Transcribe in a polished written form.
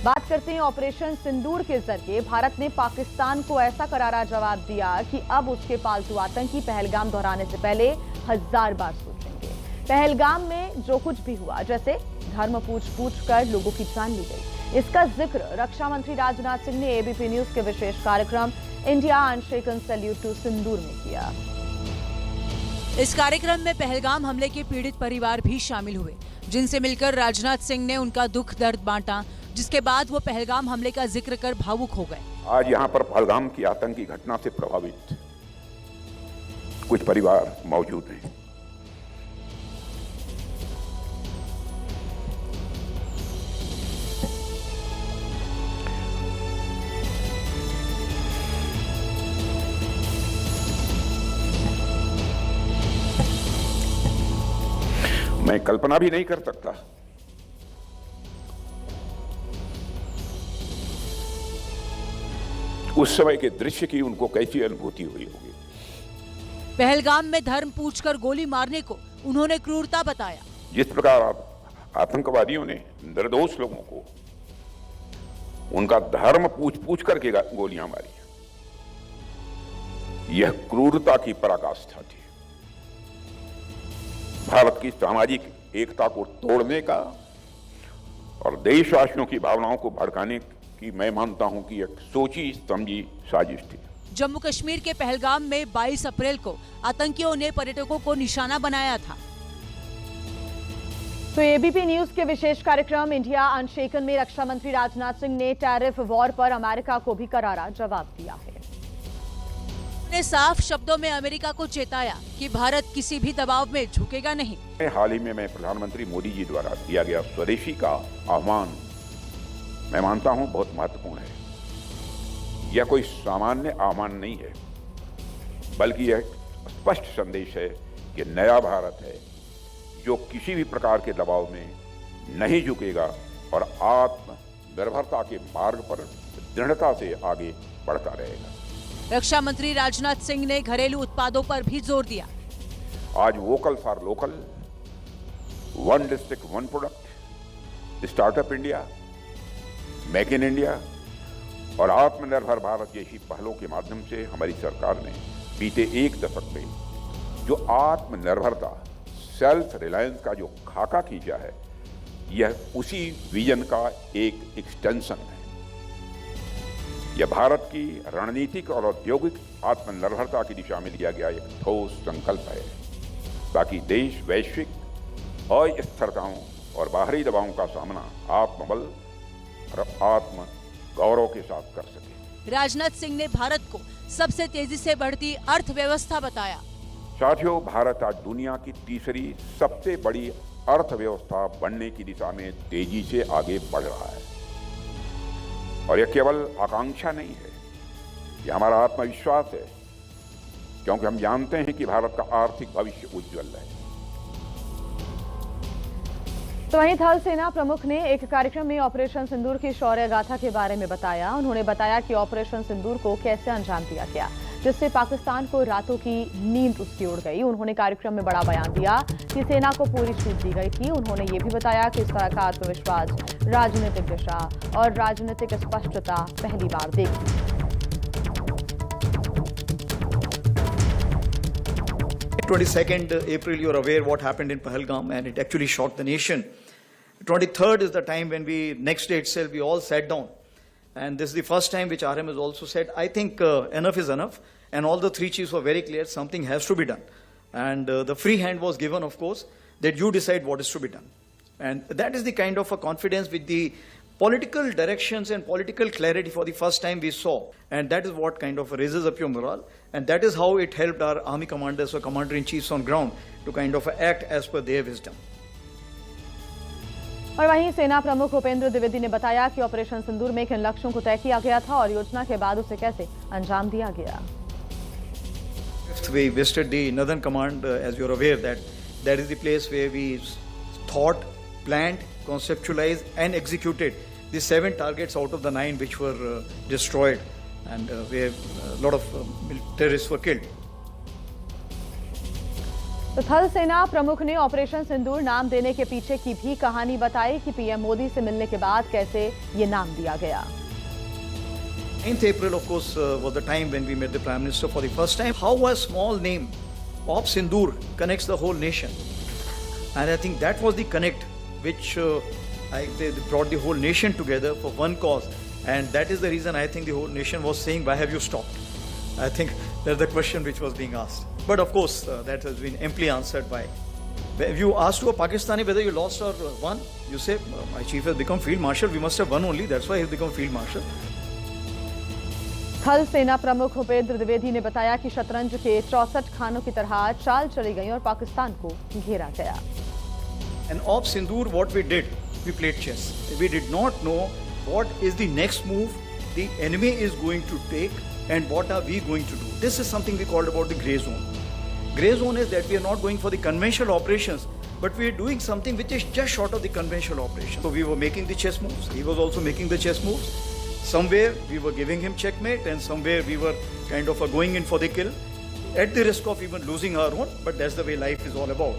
बात करते हैं ऑपरेशन सिंदूर के जरिए भारत ने पाकिस्तान को ऐसा करारा जवाब दिया कि अब उसके पालतू आतंकी पहलगाम दोहराने से पहले 1000 बार सोचेंगे। पहलगाम में जो कुछ भी हुआ, जैसे धर्म पूछ कर लोगों की जान ली गई, इसका जिक्र रक्षा मंत्री राजनाथ सिंह ने एबीपी न्यूज के विशेष कार्यक्रम इंडिया अनशेकन सैल्यूट टू सिंदूर में किया। इस कार्यक्रम में पहलगाम हमले के पीड़ित परिवार भी शामिल हुए, जिनसे मिलकर राजनाथ सिंह ने उनका दुख दर्द बांटा, जिसके बाद वो पहलगाम हमले का जिक्र कर भावुक हो गए। आज यहाँ पर पहलगाम की आतंकी घटना से प्रभावित कुछ परिवार मौजूद हैं। मैं कल्पना भी नहीं कर सकता उस समय के दृश्य की उनको कैसी अनुभूति हुई होगी। पहलगाम में धर्म पूछकर गोली मारने को उन्होंने क्रूरता बताया। जिस प्रकार आतंकवादियों ने निर्दोष लोगों को उनका धर्म पूछ करके गोलियां मारी, यह क्रूरता की पराकाष्ठा थी। भारत की सामाजिक एकता को तोड़ने का और देशवासियों की भावनाओं को भड़काने की मैं मानता हूं कि एक सोची समझी साजिश थी। जम्मू कश्मीर के पहलगाम में 22 अप्रैल को आतंकियों ने पर्यटकों को निशाना बनाया था। तो एबीपी न्यूज के विशेष कार्यक्रम इंडिया अनशेकन में रक्षा मंत्री राजनाथ सिंह ने टैरिफ वॉर पर अमेरिका को भी करारा जवाब दिया है। ने साफ शब्दों में अमेरिका को चेताया कि भारत किसी भी दबाव में झुकेगा नहीं। हाल ही में मैं प्रधानमंत्री मोदी जी द्वारा दिया गया स्वदेशी का आह्वान मैं मानता हूं बहुत महत्वपूर्ण है। यह कोई सामान्य आह्वान नहीं है, बल्कि यह स्पष्ट संदेश है कि नया भारत है जो किसी भी प्रकार के दबाव में नहीं झुकेगा और आत्मनिर्भरता के मार्ग पर दृढ़ता से आगे बढ़ता रहेगा। रक्षा मंत्री राजनाथ सिंह ने घरेलू उत्पादों पर भी जोर दिया। आज vocal for local, one district one product, startup India, make in India और आत्मनिर्भर भारत जैसी पहलों के माध्यम से हमारी सरकार ने बीते एक दशक में जो आत्मनिर्भरता, सेल्फ रिलायंस का जो खाका खींचा है, यह उसी विजन का एक एक्सटेंशन है। यह भारत की रणनीतिक और औद्योगिक आत्मनिर्भरता की दिशा में लिया गया एक ठोस संकल्प है, ताकि देश वैश्विक अस्थिरताओं और बाहरी दबावों का सामना आत्मबल और आत्म गौरव के साथ कर सके। राजनाथ सिंह ने भारत को सबसे तेजी से बढ़ती अर्थव्यवस्था बताया। साथियों, भारत आज दुनिया की तीसरी सबसे बड़ी अर्थव्यवस्था बनने की दिशा में तेजी से आगे बढ़ रहा है। और यह केवल आकांक्षा नहीं है, यह हमारा आत्मविश्वास है, क्योंकि हम जानते हैं कि भारत का आर्थिक भविष्य उज्जवल है। तो वहीं थल सेना प्रमुख ने एक कार्यक्रम में ऑपरेशन सिंदूर की शौर्य गाथा के बारे में बताया। उन्होंने बताया कि ऑपरेशन सिंदूर को कैसे अंजाम दिया गया, जिससे पाकिस्तान को रातों की नींद उसकी उड़ गई। उन्होंने कार्यक्रम में बड़ा बयान दिया कि सेना को पूरी छूट दी गई थी। उन्होंने ये भी बताया कि इस तरह का आत्मविश्वास, राजनीतिक दिशा और राजनीतिक स्पष्टता पहली बार देखी। 22nd April, you're aware what happened in Pahalgam, and it actually shocked the nation. 23rd is the time when next day itself, we all sat down. And this is the first time which RM has also said, I think enough is enough. And all the three chiefs were very clear, something has to be done. And the free hand was given, of course, that you decide what is to be done. And that is the kind of a confidence with the political directions and political clarity for the first time we saw. And that is what kind of raises up your morale. And that is how it helped our army commanders or commander-in-chiefs on ground to kind of act as per their wisdom. और वहीं सेना प्रमुख उपेंद्र द्विवेदी ने बताया कि operation सिंदूर में किन लक्ष्यों को तय किया गया था और योजना के बाद उसे कैसे अंजाम दिया गया। We visited the Northern Command, as you're aware, that is the place where we thought, planned, conceptualized and executed the 7 targets out of the 9 which were destroyed, and where a lot of terrorists were killed. तो थल सेना प्रमुख ने operation सिंदूर नाम देने के पीछे की भी कहानी बताई कि पीएम मोदी से मिलने के बाद कैसे ये नाम दिया गया। 9th April, of course, was the time when we met the Prime Minister for the first time. How a small name of Sindoor connects the whole nation. And I think that was the connect which they brought the whole nation together for one cause. And that is the reason I think the whole nation was saying, why have you stopped? I think that's the question which was being asked. But of course, that has been amply answered by. If you ask to a Pakistani whether you lost or won, you say, my chief has become Field Marshal, we must have won only, that's why he has become Field Marshal. थल सेना प्रमुख उपेंद्र द्विवेदी ने बताया कि शतरंज के 64 खानों की तरह चाल चली गई और पाकिस्तान को घेरा गया। And of Sindoor, what we did, we played chess. We did not know what is the next move the enemy is going to take and what are we going to do. This is something we called about the grey zone. Grey zone is that we are not going for the conventional operations, but we are doing something which is just short of the conventional operation. So we were making the chess moves. He was also making the chess moves. Somewhere we were giving him checkmate and somewhere we were kind of going in for the kill at the risk of even losing our own, but that's the way life is all about.